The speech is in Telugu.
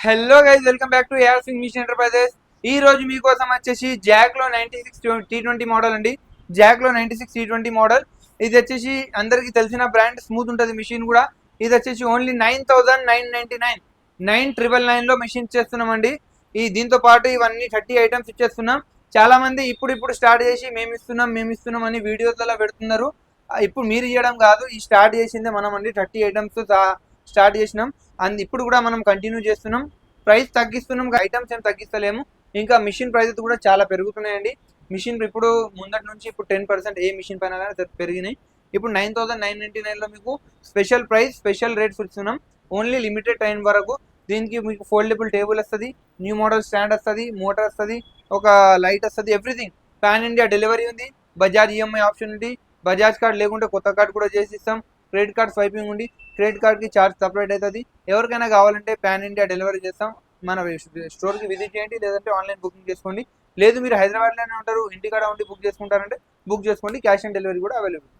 Hello guys, welcome back to AR Singh machine enterprises. ఈ రోజు మీకోసం వచ్చేసి జాక్లో 96T20 మోడల్ అండి. జాక్లో 96T20 మోడల్. ఇది వచ్చేసి అందరికి తెలిసిన బ్రాండ్, స్మూత్ ఉంటుంది మిషన్ కూడా. ఇది వచ్చేసి ఓన్లీ 9,999 9,999 లో మిషన్ చేస్తున్నామండి. దీంతో పాటు ఇవన్నీ 30 ఐటమ్స్ ఇచ్చేస్తున్నాం. చాలా మంది ఇప్పుడు స్టార్ట్ చేసి మేము ఇస్తున్నాం అని వీడియోస్లలో పెడుతున్నారు. ఇప్పుడు మీరు ఇవ్వడం కాదు, ఈ స్టార్ట్ చేసిందే మనం అండి. 30 ఐటమ్స్ స్టార్ట్ చేసినాం. ఇప్పుడు కూడా మనం కంటిన్యూ చేస్తున్నాం. ప్రైస్ తగ్గిస్తున్నాం, ఐటమ్స్ ఏం తగ్గిస్తలేము. ఇంకా మిషన్ ప్రైజెస్ కూడా చాలా పెరుగుతున్నాయండి. మిషన్ ఇప్పుడు ముందటి నుంచి ఇప్పుడు 10% ఏ మిషన్ పైన కానీ పెరిగినాయి. ఇప్పుడు 9,999లో మీకు స్పెషల్ ప్రైస్, స్పెషల్ రేట్స్ ఇస్తున్నాం. ఓన్లీ లిమిటెడ్ టైం వరకు. దీనికి మీకు ఫోల్డబుల్ టేబుల్ వస్తుంది, న్యూ మోడల్ స్టాండ్ వస్తుంది, మోటార్ వస్తుంది, ఒక లైట్ వస్తుంది, ఎవ్రీథింగ్. పాన్ ఇండియా డెలివరీ ఉంది, బజాజ్ ఈఎంఐ ఆప్షన్ ఉంది. బజాజ్ కార్డ్ లేకుంటే కొత్త కార్డ్ కూడా చేసి ఇస్తాం. క్రెడిట్ కార్డ్ స్వైపింగ్ ఉంది, క్రెడిట్ కార్డ్కి ఛార్జ్ సపరేట్ అవుతుంది. ఎవరికైనా కావాలంటే పాన్ ఇండియా డెలివరీ చేస్తాం. మన స్టోర్కి విజిట్ చేయండి, లేదంటే ఆన్లైన్ బుకింగ్ చేసుకోండి. లేదు మీరు హైదరాబాద్లోనే ఉంటారు, ఇంటికాడ ఉండి బుక్ చేసుకుంటారంటే బుక్ చేసుకోండి. క్యాష్ ఆన్ డెలివరీ కూడా అవైలబుల్.